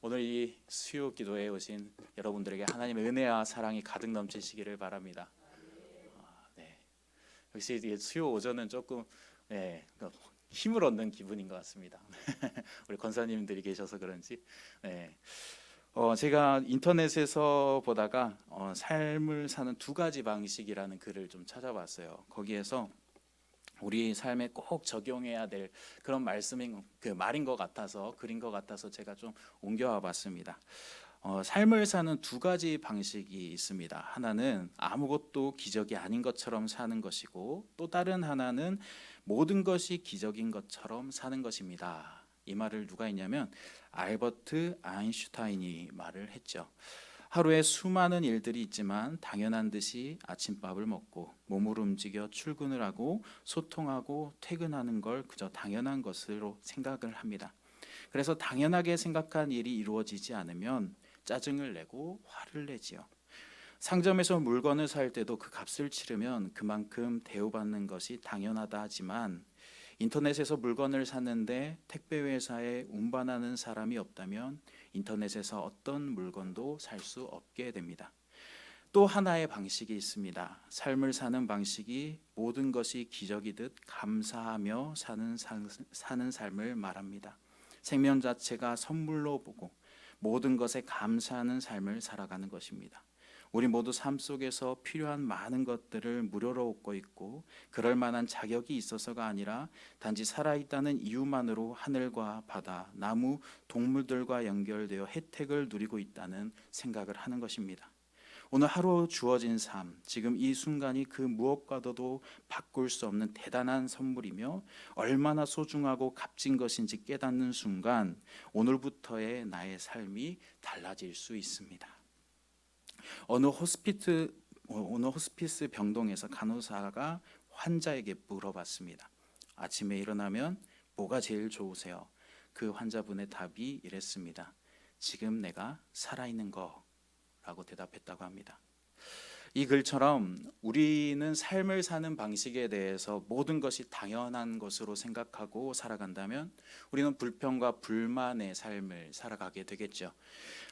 오늘 이 수요 기도에 오신 여러분들에게 하나님의 은혜와 사랑이 가득 넘치시기를 바랍니다. 네. 역시 이 수요 오전은 조금 힘을 얻는 기분인 것 같습니다. 우리 권사님들이 계셔서 그런지. 네. 제가 인터넷에서 보다가 삶을 사는 두 가지 방식이라는 글을 좀 찾아봤어요. 거기에서 우리 삶에 꼭 적용해야 될 그런 말씀인 그 말인 것 같아서 글인 것 같아서 제가 좀 옮겨와 봤습니다. 삶을 사는 두 가지 방식이 있습니다. 하나는 아무것도 기적이 아닌 것처럼 사는 것이고, 또 다른 하나는 모든 것이 기적인 것처럼 사는 것입니다. 이 말을 누가 했냐면 알버트 아인슈타인이 말을 했죠. 하루에 수많은 일들이 있지만 당연한 듯이 아침밥을 먹고 몸을 움직여 출근을 하고 소통하고 퇴근하는 걸 그저 당연한 것으로 생각을 합니다. 그래서 당연하게 생각한 일이 이루어지지 않으면 짜증을 내고 화를 내지요. 상점에서 물건을 살 때도 그 값을 치르면 그만큼 대우받는 것이 당연하다 하지만, 인터넷에서 물건을 샀는데 택배 회사에 운반하는 사람이 없다면 인터넷에서 어떤 물건도 살 수 없게 됩니다. 또 하나의 방식이 있습니다. 삶을 사는 방식이 모든 것이 기적이듯 감사하며 사는 삶을 말합니다. 생명 자체가 선물로 보고 모든 것에 감사하는 삶을 살아가는 것입니다. 우리 모두 삶 속에서 필요한 많은 것들을 무료로 얻고 있고, 그럴 만한 자격이 있어서가 아니라 단지 살아있다는 이유만으로 하늘과 바다, 나무, 동물들과 연결되어 혜택을 누리고 있다는 생각을 하는 것입니다. 오늘 하루 주어진 삶, 지금 이 순간이 그 무엇과도 바꿀 수 없는 대단한 선물이며 얼마나 소중하고 값진 것인지 깨닫는 순간, 오늘부터의 나의 삶이 달라질 수 있습니다. 어느 호스피스 병동에서 간호사가 환자에게 물어봤습니다. 아침에 일어나면 뭐가 제일 좋으세요? 그 환자분의 답이 이랬습니다. 지금 내가 살아있는 거라고 대답했다고 합니다. 이 글처럼 우리는 삶을 사는 방식에 대해서 모든 것이 당연한 것으로 생각하고 살아간다면 우리는 불평과 불만의 삶을 살아가게 되겠죠.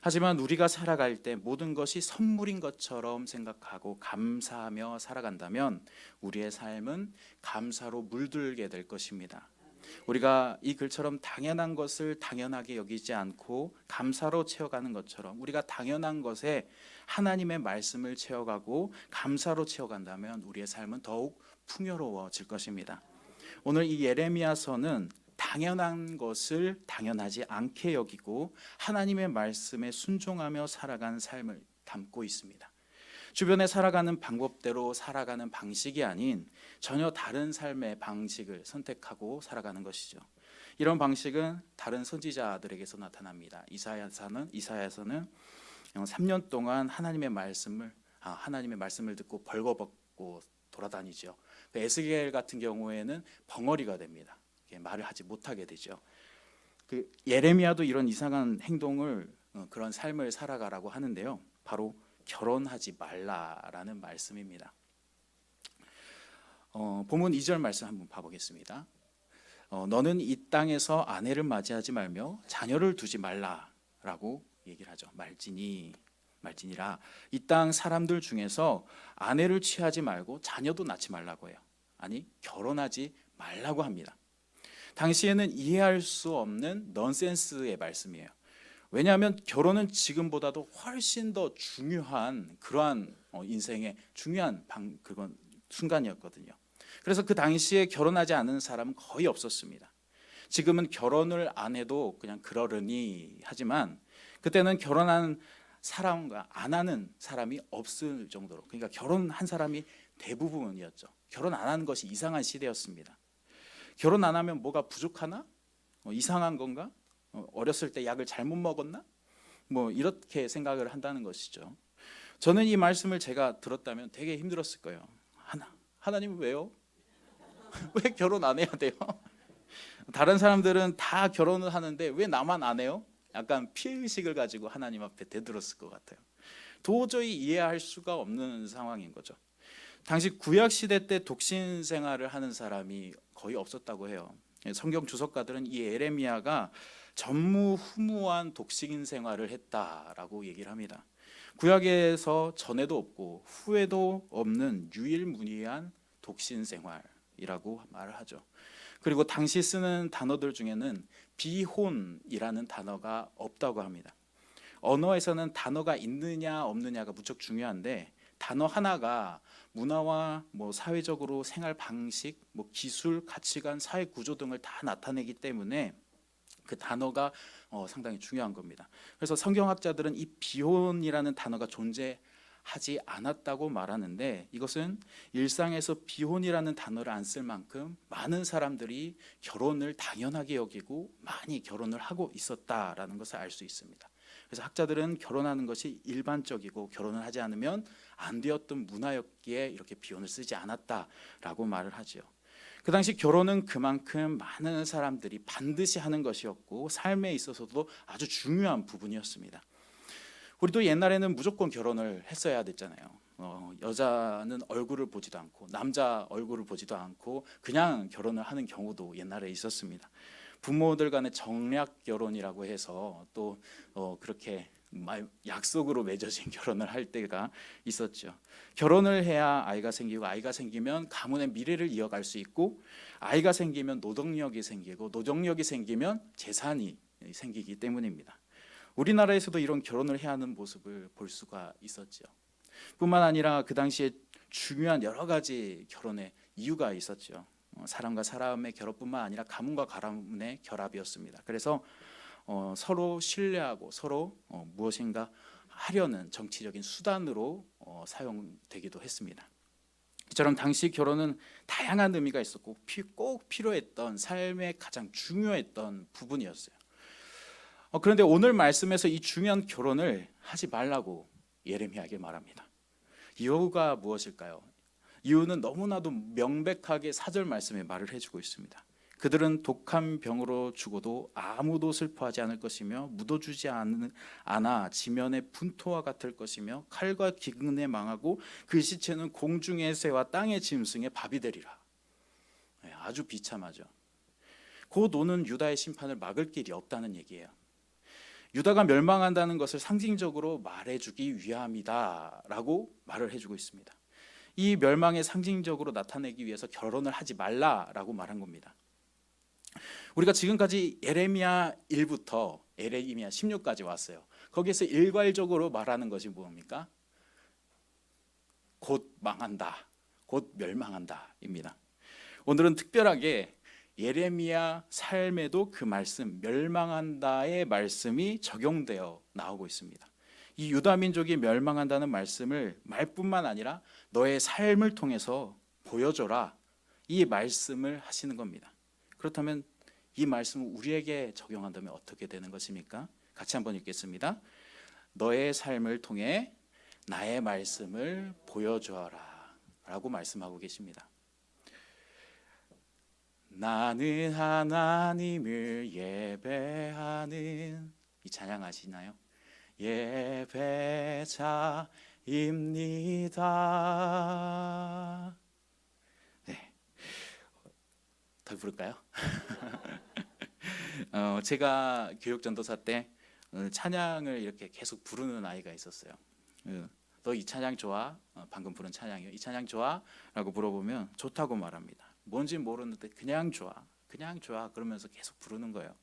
하지만 우리가 살아갈 때 모든 것이 선물인 것처럼 생각하고 감사하며 살아간다면 우리의 삶은 감사로 물들게 될 것입니다. 우리가 이 글처럼 당연한 것을 당연하게 여기지 않고 감사로 채워가는 것처럼, 우리가 당연한 것에 하나님의 말씀을 채워가고 감사로 채워간다면 우리의 삶은 더욱 풍요로워질 것입니다. 오늘 이 예레미야서는 당연한 것을 당연하지 않게 여기고 하나님의 말씀에 순종하며 살아가는 삶을 담고 있습니다. 주변에 살아가는 방법대로 살아가는 방식이 아닌 전혀 다른 삶의 방식을 선택하고 살아가는 것이죠. 이런 방식은 다른 선지자들에게서 나타납니다. 이사야서는 3년 동안 하나님의 말씀을 듣고 벌거벗고 돌아다니죠. 에스겔 같은 경우에는 벙어리가 됩니다. 말을 하지 못하게 되죠. 그 예레미야도 이런 이상한 행동을, 그런 삶을 살아가라고 하는데요. 바로 결혼하지 말라라는 말씀입니다. 본문 2절 말씀 한번 봐보겠습니다. 너는 이 땅에서 아내를 맞이하지 말며 자녀를 두지 말라라고 얘기를 하죠. 말지니라. 이 땅 사람들 중에서 아내를 취하지 말고 자녀도 낳지 말라고 해요. 아니, 결혼하지 말라고 합니다. 당시에는 이해할 수 없는 넌센스의 말씀이에요. 왜냐하면 결혼은 지금보다도 훨씬 더 중요한 그러한 인생의 중요한 그건 순간이었거든요. 그래서 그 당시에 결혼하지 않은 사람은 거의 없었습니다. 지금은 결혼을 안 해도 그냥 그러려니 하지만, 그때는 결혼한 사람과 안 하는 사람이 없을 정도로, 그러니까 결혼한 사람이 대부분이었죠. 결혼 안 하는 것이 이상한 시대였습니다. 결혼 안 하면 뭐가 부족하나? 이상한 건가? 어렸을 때 약을 잘못 먹었나? 이렇게 생각을 한다는 것이죠. 저는 이 말씀을 제가 들었다면 되게 힘들었을 거예요. 하나님 왜요? 왜 결혼 안 해야 돼요? 다른 사람들은 다 결혼을 하는데 왜 나만 안 해요? 약간 피해의식을 가지고 하나님 앞에 대들었을 것 같아요. 도저히 이해할 수가 없는 상황인 거죠. 당시 구약 시대 때 독신 생활을 하는 사람이 거의 없었다고 해요. 성경 주석가들은 이 예레미야가 전무후무한 독신 생활을 했다라고 얘기를 합니다. 구약에서 전에도 없고 후에도 없는 유일무이한 독신 생활이라고 말을 하죠. 그리고 당시 쓰는 단어들 중에는 비혼이라는 단어가 없다고 합니다. 언어에서는 단어가 있느냐 없느냐가 무척 중요한데 단어 하나가 문화와 사회적으로 생활 방식, 기술, 가치관, 사회 구조 등을 다 나타내기 때문에 그 단어가 상당히 중요한 겁니다. 그래서 성경학자들은 이 비혼이라는 단어가 존재하지 않았다고 말하는데 이것은 일상에서 비혼이라는 단어를 안 쓸 만큼 많은 사람들이 결혼을 당연하게 여기고 많이 결혼을 하고 있었다라는 것을 알 수 있습니다. 그래서 학자들은 결혼하는 것이 일반적이고 결혼을 하지 않으면 안 되었던 문화였기에 이렇게 비혼을 쓰지 않았다라고 말을 하죠. 그 당시 결혼은 그만큼 많은 사람들이 반드시 하는 것이었고 삶에 있어서도 아주 중요한 부분이었습니다. 우리도 옛날에는 무조건 결혼을 했어야 됐잖아요. 여자는 얼굴을 보지도 않고 남자 얼굴을 보지도 않고 그냥 결혼을 하는 경우도 옛날에 있었습니다. 부모들 간의 정략 결혼이라고 해서 또 그렇게 약속으로 맺어진 결혼을 할 때가 있었죠. 결혼을 해야 아이가 생기고 아이가 생기면 가문의 미래를 이어갈 수 있고 아이가 생기면 노동력이 생기고 노동력이 생기면 재산이 생기기 때문입니다. 우리나라에서도 이런 결혼을 해야 하는 모습을 볼 수가 있었죠. 뿐만 아니라 그 당시에 중요한 여러 가지 결혼의 이유가 있었죠. 사람과 사람의 결합뿐만 아니라 가문과 가문의 결합이었습니다. 그래서 서로 신뢰하고 서로 무엇인가 하려는 정치적인 수단으로 사용되기도 했습니다. 이처럼 당시 결혼은 다양한 의미가 있었고 꼭 필요했던 삶의 가장 중요했던 부분이었어요. 그런데 오늘 말씀에서 이 중요한 결혼을 하지 말라고 예레미야에게 말합니다. 이유가 무엇일까요? 이유는 너무나도 명백하게 4절 말씀에 말을 해주고 있습니다. 그들은 독한 병으로 죽어도 아무도 슬퍼하지 않을 것이며 묻어주지 않아 지면의 분토와 같을 것이며 칼과 기근에 망하고 그 시체는 공중의 새와 땅의 짐승의 밥이 되리라. 아주 비참하죠. 곧 오는 유다의 심판을 막을 길이 없다는 얘기예요. 유다가 멸망한다는 것을 상징적으로 말해주기 위함이다라고 말을 해주고 있습니다. 이 멸망의 상징적으로 나타내기 위해서 결혼을 하지 말라라고 말한 겁니다. 우리가 지금까지 예레미야 1부터 예레미야 16까지 왔어요. 거기에서 일괄적으로 말하는 것이 뭡니까? 곧 망한다, 곧 멸망한다입니다. 오늘은 특별하게 예레미야 삶에도 그 말씀, 멸망한다의 말씀이 적용되어 나오고 있습니다. 이 유다 민족이 멸망한다는 말씀을 말뿐만 아니라 너의 삶을 통해서 보여줘라, 이 말씀을 하시는 겁니다. 그렇다면 이 말씀을 우리에게 적용한다면 어떻게 되는 것입니까? 같이 한번 읽겠습니다. 너의 삶을 통해 나의 말씀을 보여주어라 라고 말씀하고 계십니다. 나는 하나님을 예배하는, 이 찬양 아시나요? 예배자입니다. 네, 더 부를까요? 제가 교육전도사 때 찬양을 이렇게 계속 부르는 아이가 있었어요. 너 이 찬양 좋아? 방금 부른 찬양이요. 이 찬양 좋아? 라고 물어보면 좋다고 말합니다. 뭔지 모르는데 그냥 좋아, 그냥 좋아 그러면서 계속 부르는 거예요.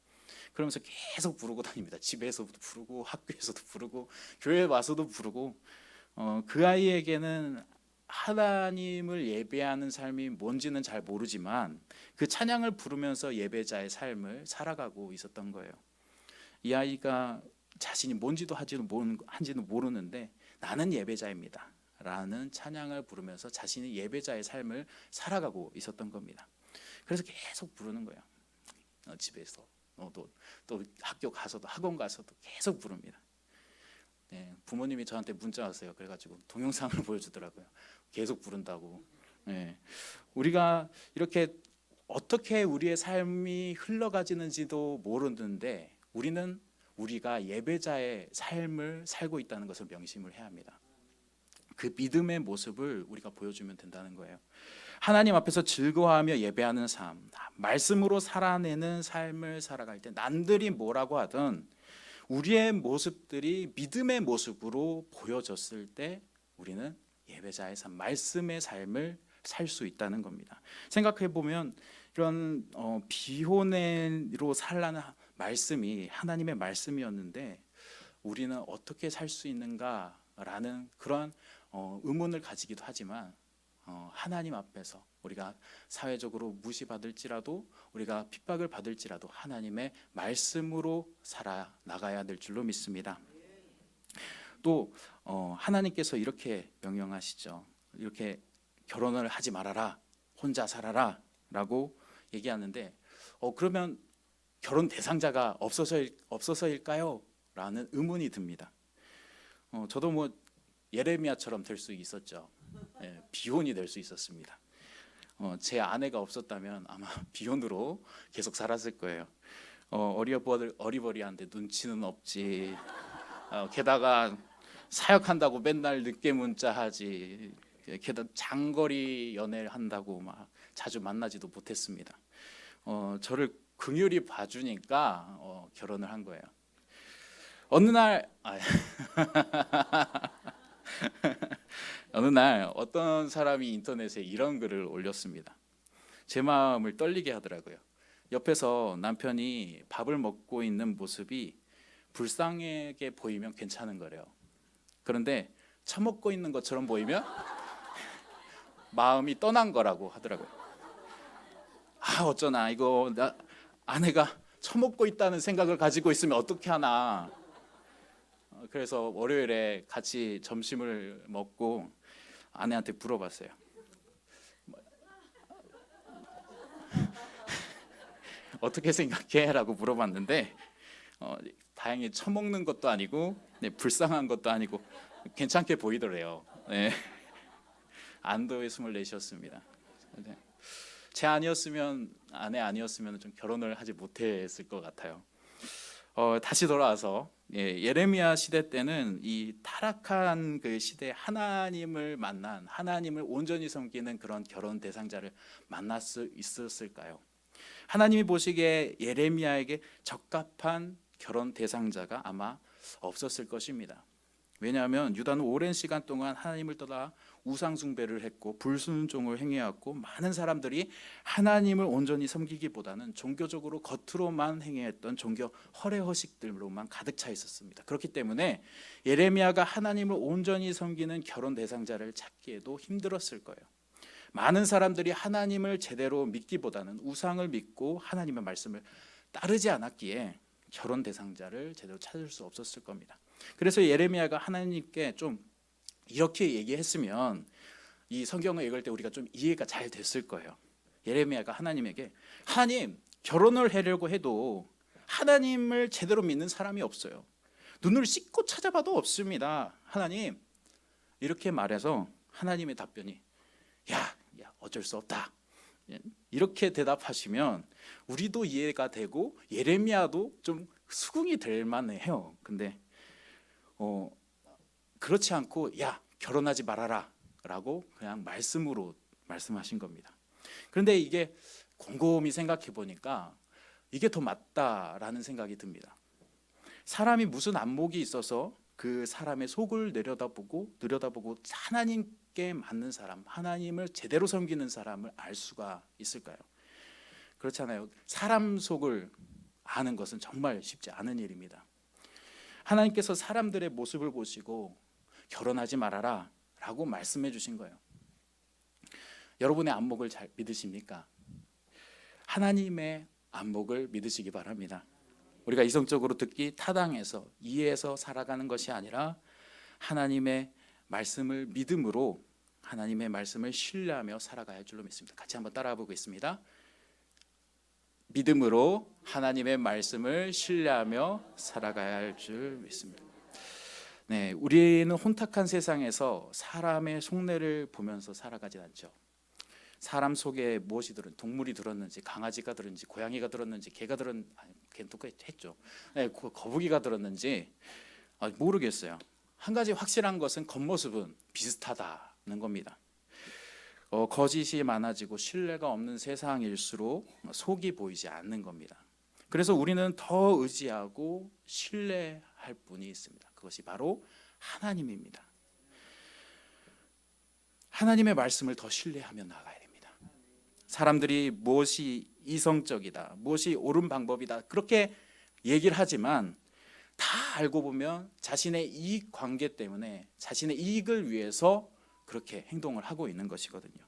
그러면서 계속 부르고 다닙니다. 집에서도 부르고 학교에서도 부르고 교회에 와서도 부르고 그 아이에게는 하나님을 예배하는 삶이 뭔지는 잘 모르지만 그 찬양을 부르면서 예배자의 삶을 살아가고 있었던 거예요. 이 아이가 자신이 뭔지도 한지는 모르는데 나는 예배자입니다 라는 찬양을 부르면서 자신이 예배자의 삶을 살아가고 있었던 겁니다. 그래서 계속 부르는 거예요. 집에서 또 학교 가서도 학원 가서도 계속 부릅니다. 네, 부모님이 저한테 문자 왔어요. 그래가지고 동영상을 보여주더라고요. 계속 부른다고. 네, 우리가 이렇게 어떻게 우리의 삶이 흘러가지는지도 모르는데 우리는 우리가 예배자의 삶을 살고 있다는 것을 명심을 해야 합니다. 그 믿음의 모습을 우리가 보여주면 된다는 거예요. 하나님 앞에서 즐거워하며 예배하는 삶, 말씀으로 살아내는 삶을 살아갈 때 남들이 뭐라고 하든 우리의 모습들이 믿음의 모습으로 보여졌을 때 우리는 예배자의 삶, 말씀의 삶을 살 수 있다는 겁니다. 생각해 보면 이런 비혼애로 살라는 말씀이 하나님의 말씀이었는데 우리는 어떻게 살 수 있는가라는 그런 의문을 가지기도 하지만 하나님 앞에서 우리가 사회적으로 무시받을지라도 우리가 핍박을 받을지라도 하나님의 말씀으로 살아나가야 될 줄로 믿습니다. 또 하나님께서 이렇게 명령하시죠. 이렇게 결혼을 하지 말아라, 혼자 살아라 라고 얘기하는데 그러면 결혼 대상자가 없어서일까요? 라는 의문이 듭니다. 저도 뭐 예레미야처럼 될 수 있었죠. 비혼이 될 수 있었습니다. 제 아내가 없었다면 아마 비혼으로 계속 살았을 거예요. 어리버리한데 눈치는 없지. 게다가 사역한다고 맨날 늦게 문자하지. 게다가 장거리 연애를 한다고 막 자주 만나지도 못했습니다. 저를 긍휼히 봐주니까 결혼을 한 거예요. 어느 날 어떤 사람이 인터넷에 이런 글을 올렸습니다. 제 마음을 떨리게 하더라고요. 옆에서 남편이 밥을 먹고 있는 모습이 불쌍하게 보이면 괜찮은 거래요. 그런데 처먹고 있는 것처럼 보이면 마음이 떠난 거라고 하더라고요. 어쩌나 이거 아내가 처먹고 있다는 생각을 가지고 있으면 어떻게 하나. 그래서 월요일에 같이 점심을 먹고 아내한테 물어봤어요. 어떻게 생각해? 라고 물어봤는데 다행히 처먹는 것도 아니고 불쌍한 것도 아니고 괜찮게 보이더래요. 네. 안도의 숨을 내쉬었습니다. 제 아내 아니었으면 좀 결혼을 하지 못했을 것 같아요. 다시 돌아와서 예레미야 시대 때는 이 타락한 그 시대에 하나님을 만난, 하나님을 온전히 섬기는 그런 결혼 대상자를 만날 수 있었을까요? 하나님이 보시기에 예레미야에게 적합한 결혼 대상자가 아마 없었을 것입니다. 왜냐하면 유다는 오랜 시간 동안 하나님을 떠나 우상 숭배를 했고 불순종을 행해왔고 많은 사람들이 하나님을 온전히 섬기기보다는 종교적으로 겉으로만 행해했던 종교 허례허식들로만 가득 차 있었습니다. 그렇기 때문에 예레미야가 하나님을 온전히 섬기는 결혼 대상자를 찾기에도 힘들었을 거예요. 많은 사람들이 하나님을 제대로 믿기보다는 우상을 믿고 하나님의 말씀을 따르지 않았기에 결혼 대상자를 제대로 찾을 수 없었을 겁니다. 그래서 예레미야가 하나님께 좀 이렇게 얘기했으면 이 성경을 읽을 때 우리가 좀 이해가 잘 됐을 거예요. 예레미야가 하나님에게 하나님, 결혼을 하려고 해도 하나님을 제대로 믿는 사람이 없어요. 눈을 씻고 찾아봐도 없습니다. 하나님, 이렇게 말해서 하나님의 답변이 야 어쩔 수 없다. 이렇게 대답하시면 우리도 이해가 되고 예레미야도 좀 수긍이 될 만해요. 근데 그렇지 않고 야 결혼하지 말아라 라고 그냥 말씀으로 말씀하신 겁니다. 그런데 이게 곰곰이 생각해 보니까 이게 더 맞다라는 생각이 듭니다. 사람이 무슨 안목이 있어서 그 사람의 속을 들여다보고 하나님께 맞는 사람, 하나님을 제대로 섬기는 사람을 알 수가 있을까요? 그렇잖아요. 사람 속을 아는 것은 정말 쉽지 않은 일입니다. 하나님께서 사람들의 모습을 보시고 결혼하지 말아라 라고 말씀해 주신 거예요. 여러분의 안목을 잘 믿으십니까? 하나님의 안목을 믿으시기 바랍니다. 우리가 이성적으로 듣기 타당해서 이해해서 살아가는 것이 아니라 하나님의 말씀을 믿음으로 하나님의 말씀을 신뢰하며 살아가야 할 줄로 믿습니다. 같이 한번 따라가 보겠습니다. 믿음으로 하나님의 말씀을 신뢰하며 살아가야 할 줄 믿습니다. 네, 우리는 혼탁한 세상에서 사람의 속내를 보면서 살아가지 않죠. 사람 속에 무엇이 동물이 들었는지, 강아지가 들었는지, 고양이가 들었는지, 개가 걔는 똑같이 했죠. 네, 거북이가 들었는지 모르겠어요. 한 가지 확실한 것은 겉모습은 비슷하다는 겁니다. 거짓이 많아지고 신뢰가 없는 세상일수록 속이 보이지 않는 겁니다. 그래서 우리는 더 의지하고 신뢰할 분이 있습니다. 그것이 바로 하나님입니다. 하나님의 말씀을 더 신뢰하며 나아가야 됩니다. 사람들이 무엇이 이성적이다, 무엇이 옳은 방법이다 그렇게 얘기를 하지만 다 알고 보면 자신의 이익 관계 때문에 자신의 이익을 위해서 그렇게 행동을 하고 있는 것이거든요.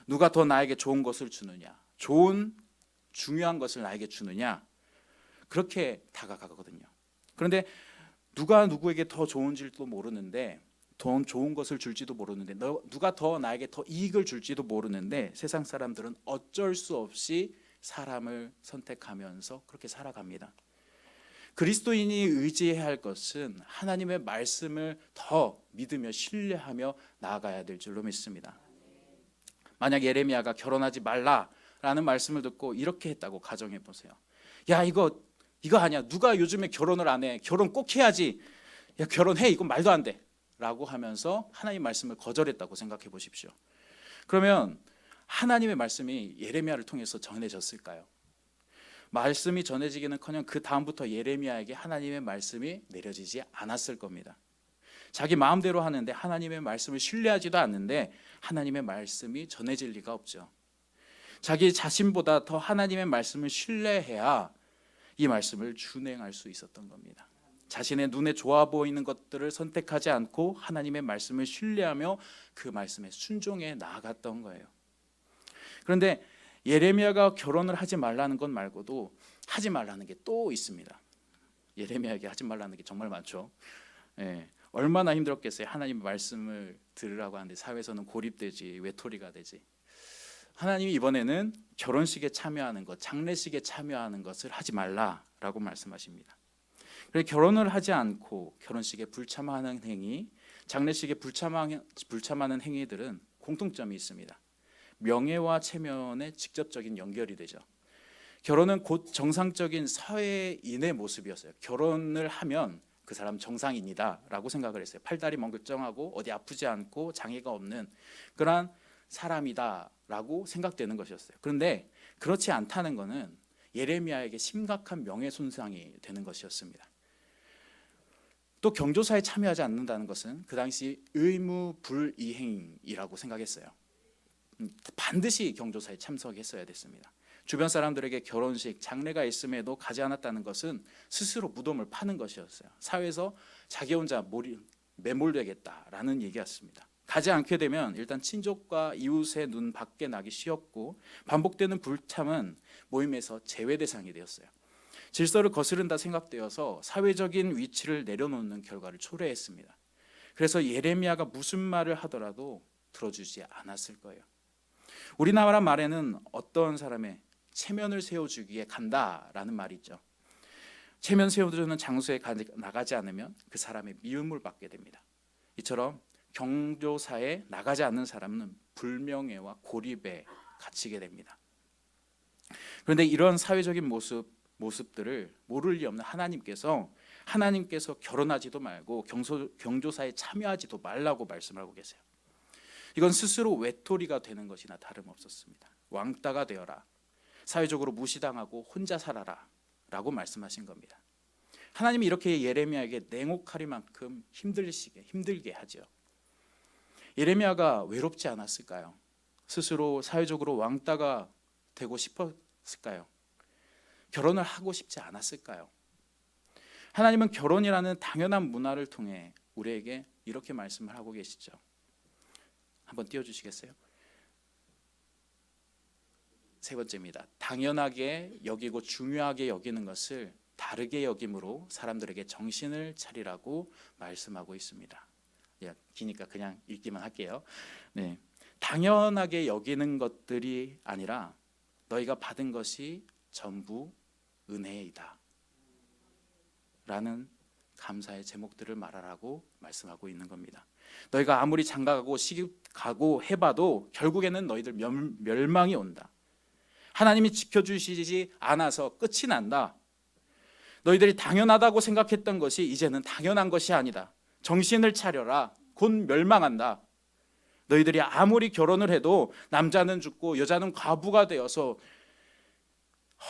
누가 더 나에게 좋은 것을 주느냐, 좋은 중요한 것을 나에게 주느냐 그렇게 다가가거든요. 그런데 누가 누구에게 더 좋은지도 모르는데 더 좋은 것을 줄지도 모르는데 누가 더 나에게 더 이익을 줄지도 모르는데 세상 사람들은 어쩔 수 없이 사람을 선택하면서 그렇게 살아갑니다. 그리스도인이 의지해야 할 것은 하나님의 말씀을 더 믿으며 신뢰하며 나아가야 될 줄로 믿습니다. 만약 예레미야가 결혼하지 말라라는 말씀을 듣고 이렇게 했다고 가정해 보세요. 야 이거 아니야. 누가 요즘에 결혼을 안 해. 결혼 꼭 해야지. 야 결혼해. 이건 말도 안 돼. 라고 하면서 하나님 말씀을 거절했다고 생각해 보십시오. 그러면 하나님의 말씀이 예레미야를 통해서 전해졌을까요? 말씀이 전해지기는커녕 그 다음부터 예레미야에게 하나님의 말씀이 내려지지 않았을 겁니다. 자기 마음대로 하는데 하나님의 말씀을 신뢰하지도 않는데 하나님의 말씀이 전해질 리가 없죠. 자기 자신보다 더 하나님의 말씀을 신뢰해야 이 말씀을 준행할 수 있었던 겁니다. 자신의 눈에 좋아 보이는 것들을 선택하지 않고 하나님의 말씀을 신뢰하며 그 말씀에 순종해 나아갔던 거예요. 그런데 예레미야가 결혼을 하지 말라는 것 말고도 하지 말라는 게 또 있습니다. 예레미야에게 하지 말라는 게 정말 많죠. 얼마나 힘들었겠어요. 하나님의 말씀을 들으라고 하는데 사회에서는 고립되지, 외톨이가 되지. 하나님이 이번에는 결혼식에 참여하는 것, 장례식에 참여하는 것을 하지 말라라고 말씀하십니다. 그래서 결혼을 하지 않고 결혼식에 불참하는 행위, 장례식에 불참하는 행위들은 공통점이 있습니다. 명예와 체면에 직접적인 연결이 되죠. 결혼은 곧 정상적인 사회인의 모습이었어요. 결혼을 하면 그 사람 정상인이다라고 생각을 했어요. 팔다리 멀쩡하고 어디 아프지 않고 장애가 없는 그러한 사람이다라고 생각되는 것이었어요. 그런데 그렇지 않다는 것은 예레미야에게 심각한 명예손상이 되는 것이었습니다. 또 경조사에 참여하지 않는다는 것은 그 당시 의무불이행이라고 생각했어요. 반드시 경조사에 참석했어야 됐습니다. 주변 사람들에게 결혼식, 장례가 있음에도 가지 않았다는 것은 스스로 무덤을 파는 것이었어요. 사회에서 자기 혼자 매몰되겠다라는 얘기였습니다. 가지 않게 되면 일단 친족과 이웃의 눈 밖에 나기 쉬웠고 반복되는 불참은 모임에서 제외 대상이 되었어요. 질서를 거스른다 생각되어서 사회적인 위치를 내려놓는 결과를 초래했습니다. 그래서 예레미야가 무슨 말을 하더라도 들어주지 않았을 거예요. 우리나라 말에는 어떤 사람의 체면을 세워주기에 간다라는 말이 있죠. 체면 세워주는 장소에 나가지 않으면 그 사람의 미움을 받게 됩니다. 이처럼 경조사에 나가지 않는 사람은 불명예와 고립에 갇히게 됩니다. 그런데 이런 사회적인 모습들을 모를 리 없는 하나님께서 결혼하지도 말고 경조사에 참여하지도 말라고 말씀하고 계세요. 이건 스스로 외톨이가 되는 것이나 다름없었습니다. 왕따가 되어라. 사회적으로 무시당하고 혼자 살아라 라고 말씀하신 겁니다. 하나님이 이렇게 예레미야에게 냉혹하리만큼 힘들게 하죠. 예레미야가 외롭지 않았을까요? 스스로 사회적으로 왕따가 되고 싶었을까요? 결혼을 하고 싶지 않았을까요? 하나님은 결혼이라는 당연한 문화를 통해 우리에게 이렇게 말씀을 하고 계시죠. 한번 띄워주시겠어요? 세 번째입니다. 당연하게 여기고 중요하게 여기는 것을 다르게 여김으로 사람들에게 정신을 차리라고 말씀하고 있습니다. 기니까 그냥 읽기만 할게요. 당연하게 여기는 것들이 아니라 너희가 받은 것이 전부 은혜이다 라는 감사의 제목들을 말하라고 말씀하고 있는 겁니다. 너희가 아무리 장가가고 시집가고 해봐도 결국에는 너희들 멸망이 온다. 하나님이 지켜주시지 않아서 끝이 난다. 너희들이 당연하다고 생각했던 것이 이제는 당연한 것이 아니다. 정신을 차려라. 곧 멸망한다. 너희들이 아무리 결혼을 해도 남자는 죽고 여자는 과부가 되어서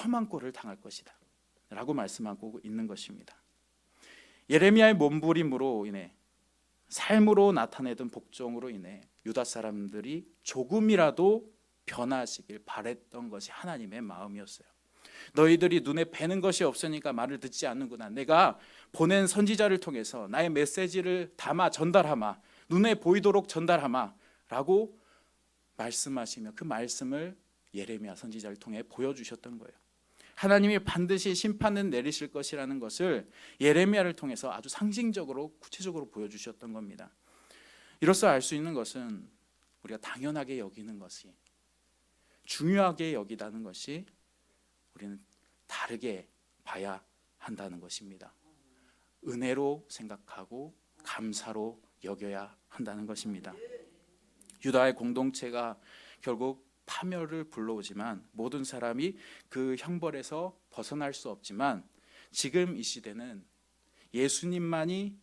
험한 꼴을 당할 것이다 라고 말씀하고 있는 것입니다. 예레미야의 몸부림으로 인해, 삶으로 나타내던 복종으로 인해 유다 사람들이 조금이라도 변하시길 바랬던 것이 하나님의 마음이었어요. 너희들이 눈에 뵈는 것이 없으니까 말을 듣지 않는구나. 내가 보낸 선지자를 통해서 나의 메시지를 담아 전달하마, 눈에 보이도록 전달하마 라고 말씀하시며 그 말씀을 예레미야 선지자를 통해 보여주셨던 거예요. 하나님이 반드시 심판을 내리실 것이라는 것을 예레미야를 통해서 아주 상징적으로 구체적으로 보여주셨던 겁니다. 이로써 알 수 있는 것은 우리가 당연하게 여기는 것이, 중요하게 여기다는 것이 우리는 다르게 봐야 한다는 것입니다. 은혜로 생각하고 감사로 여겨야 한다는 것입니다. 유다의 공동체가 결국 파멸을 불러오지만 모든 사람이 그 형벌에서 벗어날 수 없지만 지금 이 시대는 예수님만이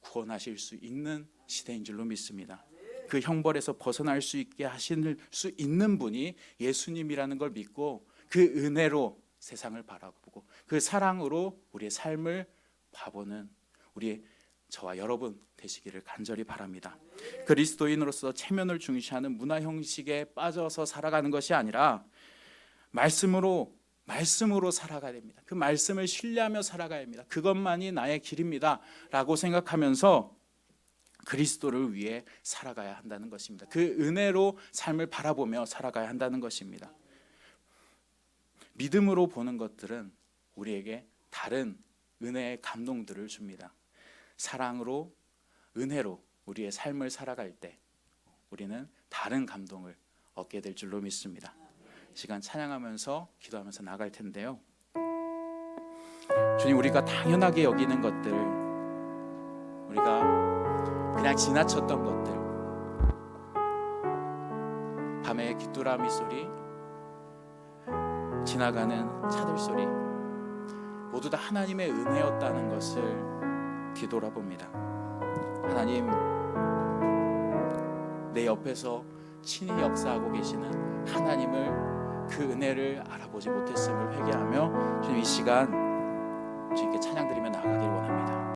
구원하실 수 있는 시대인 줄로 믿습니다. 그 형벌에서 벗어날 수 있게 하실 수 있는 분이 예수님이라는 걸 믿고 그 은혜로 세상을 바라보고 그 사랑으로 우리의 삶을 봐보는 우리 저와 여러분 되시기를 간절히 바랍니다. 그리스도인으로서 체면을 중시하는 문화 형식에 빠져서 살아가는 것이 아니라 말씀으로 살아가야 됩니다. 그 말씀을 신뢰하며 살아가야 합니다. 그것만이 나의 길입니다 라고 생각하면서 그리스도를 위해 살아가야 한다는 것입니다. 그 은혜로 삶을 바라보며 살아가야 한다는 것입니다. 믿음으로 보는 것들은 우리에게 다른 은혜의 감동들을 줍니다. 사랑으로, 은혜로 우리의 삶을 살아갈 때 우리는 다른 감동을 얻게 될 줄로 믿습니다. 시간 찬양하면서 기도하면서 나갈 텐데요. 주님, 우리가 당연하게 여기는 것들, 우리가 그냥 지나쳤던 것들, 밤의 귀뚜라미 소리, 지나가는 차들 소리, 모두 다 하나님의 은혜였다는 것을 뒤돌아봅니다. 하나님, 내 옆에서 친히 역사하고 계시는 하나님을, 그 은혜를 알아보지 못했음을 회개하며 주님 이 시간 주님께 찬양드리며 나아가길 원합니다.